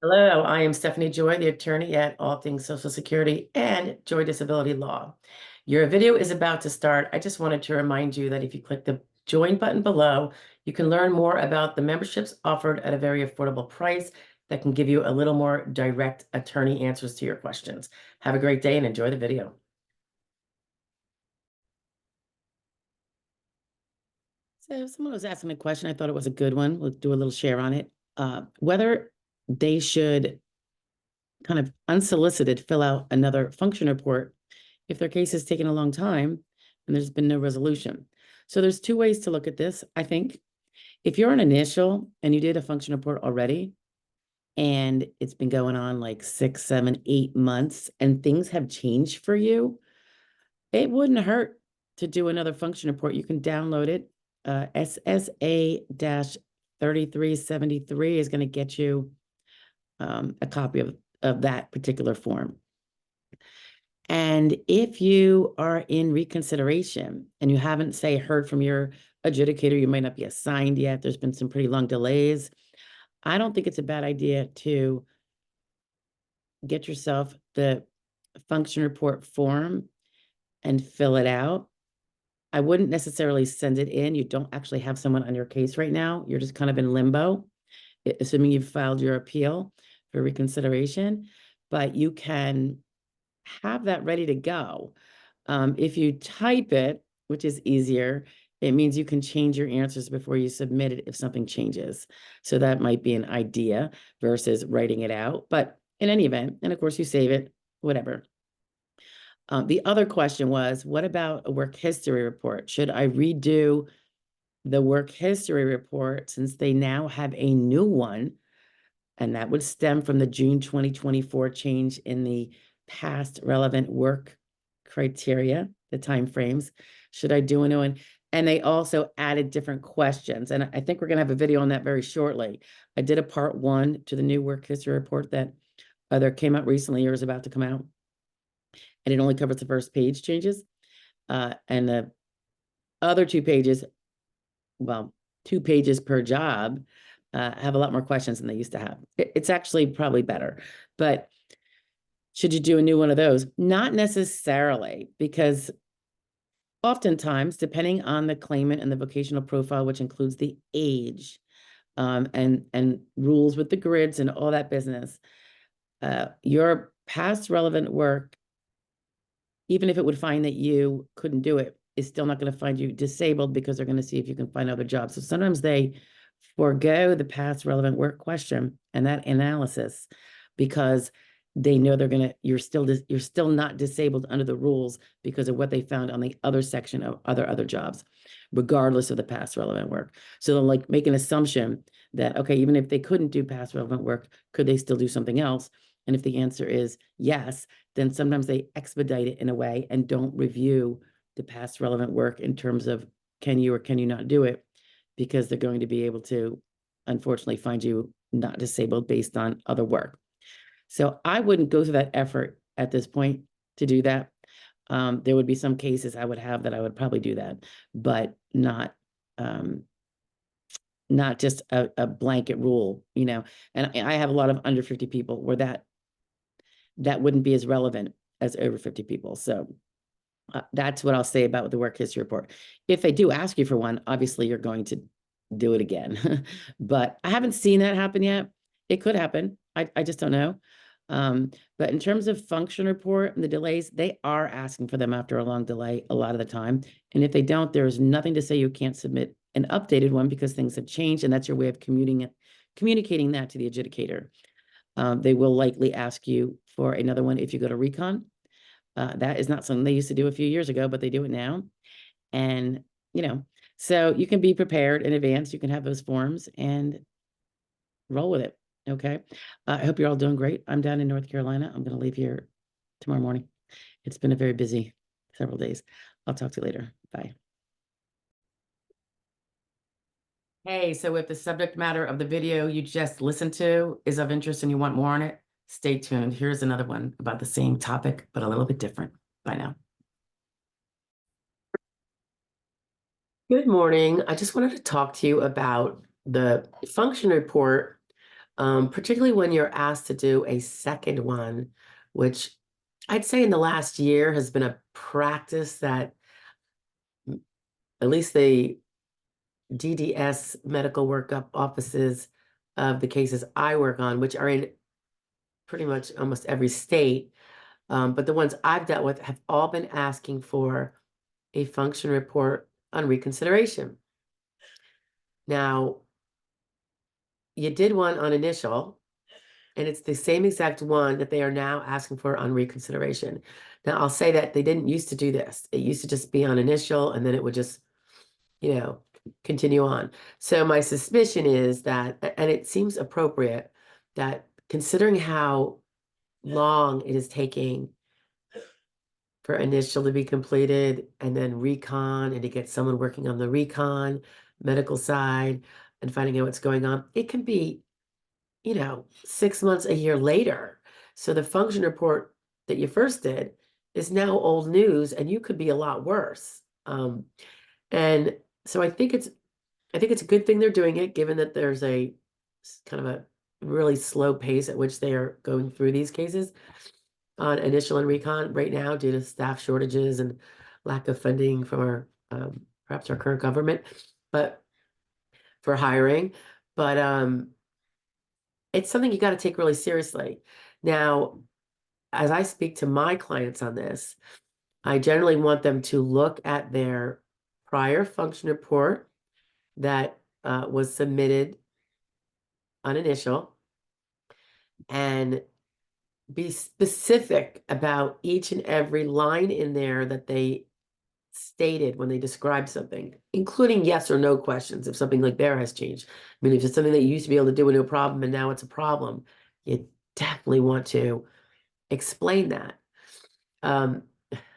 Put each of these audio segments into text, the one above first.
Hello, I am Stephanie Joy, the attorney at All Things Social Security and Joy Disability Law. Your video is about to start. I just wanted to remind you that if you click the join button below, you can learn more about the memberships offered at a very affordable price that can give you a little more direct attorney answers to your questions. Have a great day and enjoy the video. So someone was asking a question. I thought it was a good one. We'll do a little share on it. Whether they should kind of unsolicited fill out another function report if their case is taking a long time and there's been no resolution. So there's two ways to look at this, I think. If you're an initial and you did a function report already, and it's been going on like 6, 7, 8 months, and things have changed for you, it wouldn't hurt to do another function report. You can download it. SSA-3373 is going to get you a copy of that particular form. And if you are in reconsideration and you haven't, say, heard from your adjudicator, you might not be assigned yet, there's been some pretty long delays, I don't think it's a bad idea to get yourself the function report form and fill it out. I wouldn't necessarily send it in. You don't actually have someone on your case right now. You're just kind of in limbo, assuming you've filed your appeal for reconsideration, but you can have that ready to go. If you type it, which is easier, it means you can change your answers before you submit it if something changes. So that might be an idea versus writing it out. But in any event, and of course you save it, whatever. The other question was, what about a work history report? Should I redo the work history report since they now have a new one? And that would stem from the June 2024 change in the past relevant work criteria, the timeframes. Should I do a new one? And they also added different questions. And I think we're going to have a video on that very shortly. I did a part 1 to the new work history report that either came out recently or is about to come out. And it only covers the first page changes. And the other 2 pages, well, 2 pages per job, have a lot more questions than they used to have. It's actually probably better. But should you do a new one of those? Not necessarily, because oftentimes, depending on the claimant and the vocational profile, which includes the age, and rules with the grids and all that business, your past relevant work, even if it would find that you couldn't do it, is still not going to find you disabled because they're going to see if you can find other jobs. So sometimes they forego the past relevant work question and that analysis because they know you're still not disabled under the rules because of what they found on the other section of other jobs, regardless of the past relevant work. So they'll like make an assumption that, okay, even if they couldn't do past relevant work, could they still do something else? And if the answer is yes, then sometimes they expedite it in a way and don't review the past relevant work in terms of can you or can you not do it, because they're going to be able to, unfortunately, find you not disabled based on other work. So I wouldn't go through that effort at this point to do that. There would be some cases I would have that I would probably do that, but not just a blanket rule, you know. And I have a lot of under 50 people where that wouldn't be as relevant as over 50 people. So that's what I'll say about the work history report. If they do ask you for one, obviously you're going to do it again. But I haven't seen that happen yet. It could happen. I just don't know. But in terms of function report and the delays, they are asking for them after a long delay a lot of the time. And if they don't, there's nothing to say you can't submit an updated one because things have changed, and that's your way of communicating that to the adjudicator. They will likely ask you for another one if you go to recon. That is not something they used to do a few years ago, but they do it now. And, you know, so you can be prepared in advance. You can have those forms and roll with it. Okay. I hope you're all doing great. I'm down in North Carolina. I'm going to leave here tomorrow morning. It's been a very busy several days. I'll talk to you later. Bye. Hey, so if the subject matter of the video you just listened to is of interest and you want more on it, stay tuned. Here's another one about the same topic, but a little bit different. Bye now. Good morning. I just wanted to talk to you about the function report particularly when you're asked to do a second one, which I'd say in the last year has been a practice that at least the DDS medical workup offices of the cases I work on, which are in pretty much almost every state, but the ones I've dealt with have all been asking for a function report on reconsideration. Now, you did one on initial, and it's the same exact one that they are now asking for on reconsideration. Now, I'll say that they didn't used to do this. It used to just be on initial, and then it would just, continue on. So my suspicion is that, and it seems appropriate, that considering how long it is taking for initial to be completed and then recon and to get someone working on the recon medical side and finding out what's going on, it can be 6 months, a year later. So the function report that you first did is now old news, and you could be a lot worse. And so I think it's a good thing they're doing it, given that there's a kind of a really slow pace at which they are going through these cases on initial and recon right now due to staff shortages and lack of funding from our perhaps our current government, but for hiring. But it's something you got to take really seriously. Now, as I speak to my clients on this, I generally want them to look at their prior function report that was submitted on initial and be specific about each and every line in there that they stated when they described something, including yes or no questions if something like there has changed. I mean, if it's something that you used to be able to do with no problem and now it's a problem, you definitely want to explain that. Um,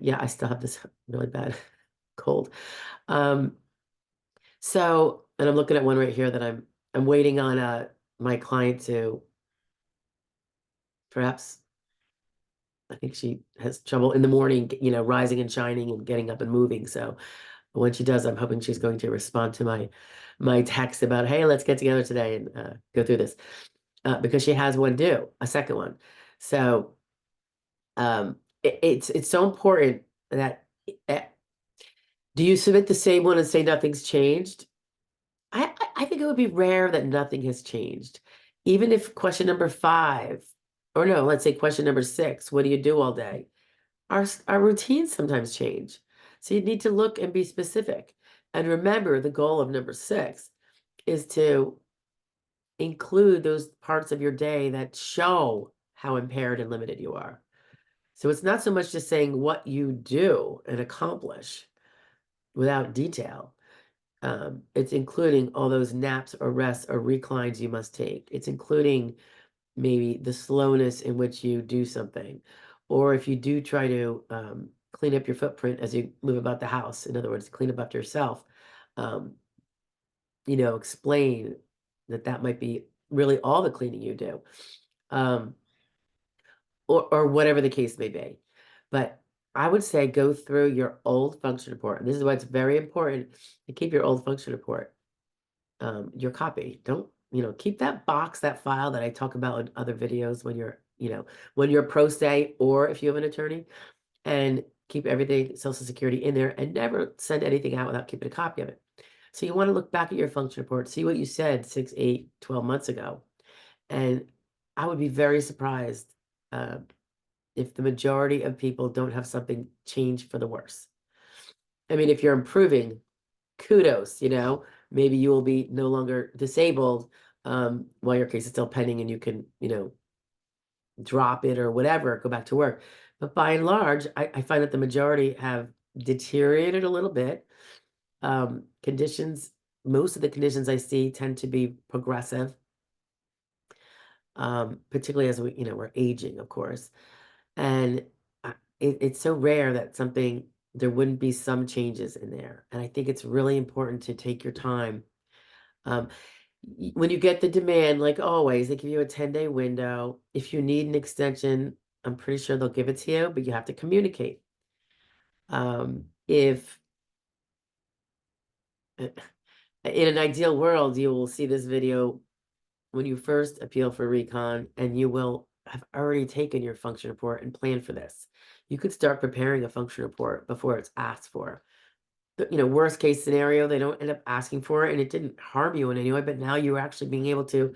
yeah, I still have this really bad cold. And I'm looking at one right here that I'm waiting on my client to perhaps, I think she has trouble in the morning, rising and shining and getting up and moving. So when she does, I'm hoping she's going to respond to my text about, hey, let's get together today and go through this because she has one due, a second one. So it's so important that uh, do you submit the same one and say nothing's changed? I think it would be rare that nothing has changed. Even if question number 5, or no, let's say question number 6, what do you do all day? Our routines sometimes change. So you need to look and be specific. And remember, the goal of number 6 is to include those parts of your day that show how impaired and limited you are. So it's not so much just saying what you do and accomplish without detail. It's including all those naps or rests or reclines you must take. It's including maybe the slowness in which you do something. Or if you do try to clean up your footprint as you move about the house, in other words, clean up after yourself, um, explain that might be really all the cleaning you do. Um, or whatever the case may be. But I would say go through your old function report. And this is why it's very important to keep your old function report, your copy. Don't, keep that box, that file that I talk about in other videos when you're pro se or if you have an attorney, and keep everything Social Security in there and never send anything out without keeping a copy of it. So you want to look back at your function report, see what you said 6, 8, 12 months ago. And I would be very surprised if the majority of people don't have something change for the worse. I mean, if you're improving, kudos, maybe you will be no longer disabled while your case is still pending and you can, drop it or whatever, go back to work. But by and large, I find that the majority have deteriorated a little bit. Conditions, most of the conditions I see tend to be progressive, particularly as we're aging, of course. And it's so rare that there wouldn't be some changes in there. And I think it's really important to take your time. When you get the demand, like always, they give you a 10-day window. If you need an extension, I'm pretty sure they'll give it to you, but you have to communicate. If in an ideal world, you will see this video when you first appeal for recon, and you will have already taken your function report and planned for this. You could start preparing a function report before it's asked for. Worst case scenario, they don't end up asking for it and it didn't harm you in any way, but now you're actually being able to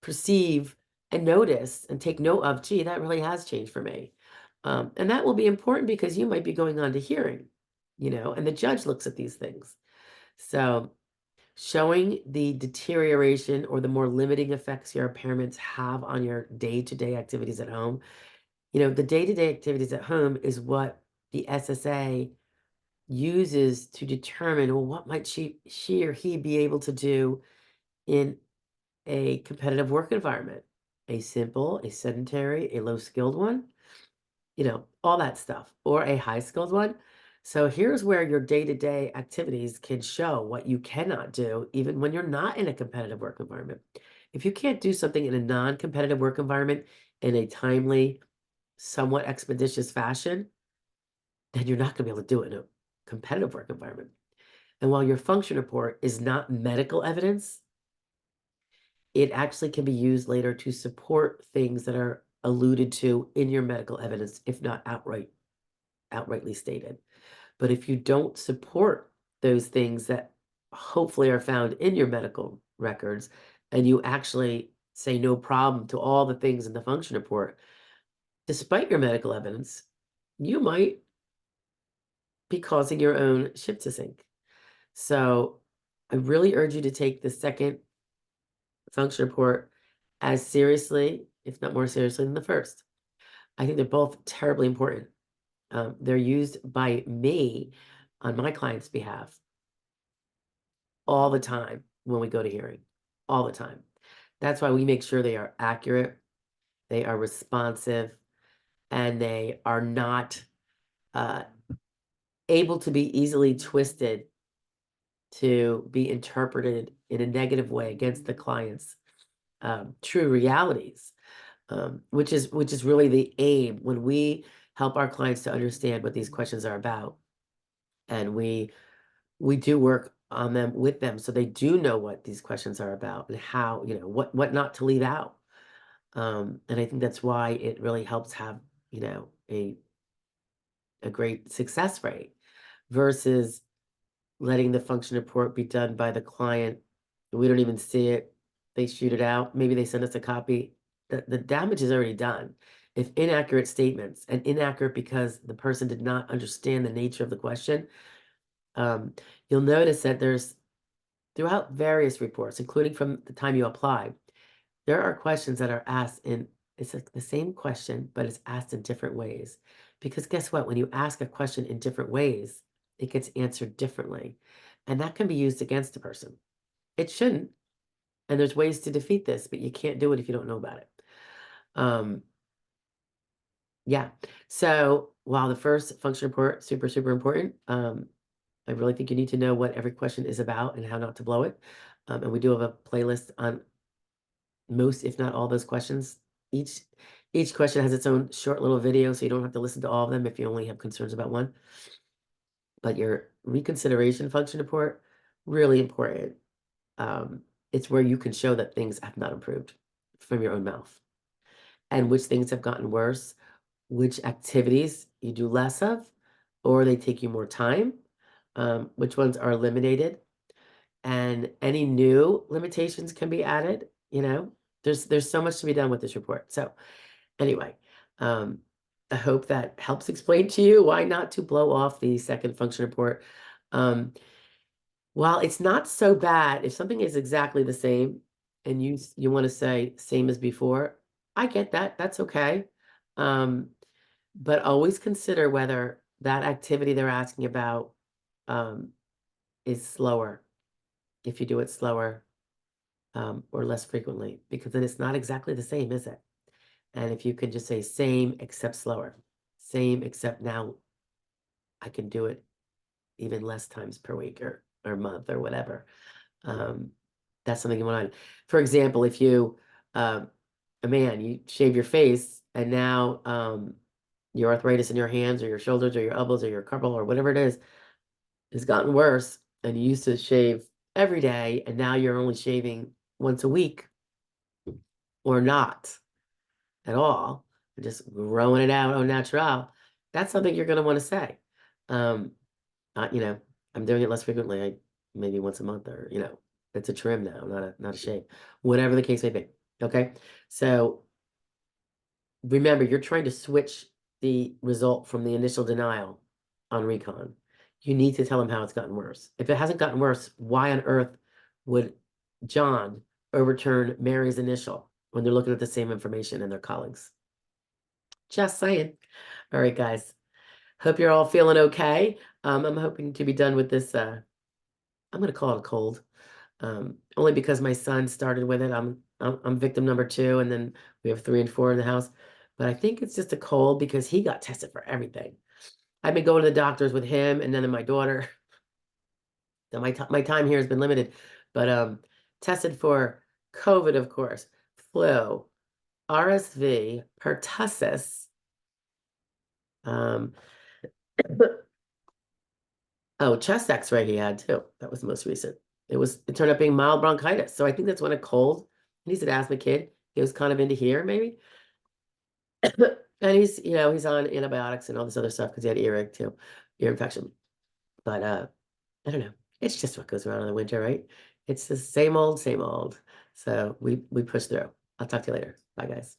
perceive and notice and take note of, gee, that really has changed for me. And that will be important because you might be going on to hearing, and the judge looks at these things. So showing the deterioration or the more limiting effects your impairments have on your day-to-day activities at home. The day-to-day activities at home is what the SSA uses to determine, well, what might she or he be able to do in a competitive work environment, a simple, a sedentary, a low skilled one, all that stuff, or a high skilled one. So here's where your day-to-day activities can show what you cannot do, even when you're not in a competitive work environment. If you can't do something in a non-competitive work environment in a timely, somewhat expeditious fashion, then you're not going to be able to do it in a competitive work environment. And while your function report is not medical evidence, it actually can be used later to support things that are alluded to in your medical evidence, if not outrightly stated. But if you don't support those things that hopefully are found in your medical records, and you actually say no problem to all the things in the function report, despite your medical evidence, you might be causing your own ship to sink. So I really urge you to take the second function report as seriously, if not more seriously, than the first. I think they're both terribly important. They're used by me on my client's behalf all the time when we go to hearing, all the time. That's why we make sure they are accurate, they are responsive, and they are not able to be easily twisted to be interpreted in a negative way against the client's true realities, which is really the aim when we help our clients to understand what these questions are about, and we do work on them with them so they do know what these questions are about and how, what not to leave out. And I think that's why it really helps have, a great success rate versus letting the function report be done by the client. We don't even see it. They shoot it out. Maybe they send us a copy. The damage is already done. If inaccurate statements, and inaccurate because the person did not understand the nature of the question, you'll notice that there's, throughout various reports, including from the time you apply, there are questions that are asked in, it's like the same question, but it's asked in different ways. Because guess what? When you ask a question in different ways, it gets answered differently. And that can be used against a person. It shouldn't. And there's ways to defeat this, but you can't do it if you don't know about it. Yeah. So while the first function report, super, super important, I really think you need to know what every question is about and how not to blow it. And we do have a playlist on most, if not all, those questions. Each question has its own short little video, so you don't have to listen to all of them if you only have concerns about one. But your reconsideration function report, really important. It's where you can show that things have not improved from your own mouth, and which things have gotten worse, which activities you do less of, or they take you more time, which ones are eliminated, and any new limitations can be added. There's so much to be done with this report. So anyway, I hope that helps explain to you why not to blow off the second function report. While it's not so bad, if something is exactly the same and you want to say same as before, I get that. That's okay. But always consider whether that activity they're asking about is slower, if you do it slower or less frequently, because then it's not exactly the same, is it? And if you can just say same except slower, same except now I can do it even less times per week or month or whatever. That's something you want to, for example, if you, a man, you shave your face and now your arthritis in your hands or your shoulders or your elbows or your carpal or whatever it is has gotten worse, and you used to shave every day and now you're only shaving once a week, or not at all, and just growing it out au natural, that's something you're going to want to say. You know, I'm doing it less frequently, maybe once a month, or, you know, it's a trim now, not a shave, whatever the case may be. Okay. So remember, you're trying to switch the result from the initial denial on recon. You need to tell them how it's gotten worse. If it hasn't gotten worse, why on earth would John overturn Mary's initial when they're looking at the same information in their colleagues? Just saying. All right, guys. Hope you're all feeling okay. I'm hoping to be done with this. I'm going to call it a cold. Only because my son started with it. I'm victim number 2, and then we have 3 and 4 in the house. But I think it's just a cold because he got tested for everything. I've been going to the doctors with him and then my daughter. So my time here has been limited, but tested for COVID, of course, flu, RSV, pertussis. Oh, chest X-ray he had too. That was the most recent. It turned out being mild bronchitis. So I think that's when a cold. And he's an asthma kid. He was kind of into here, maybe. And he's, you know, he's on antibiotics and all this other stuff because he had earache too, ear infection. But I don't know. It's just what goes around in the winter, right? It's the same old, same old. So we push through. I'll talk to you later. Bye, guys.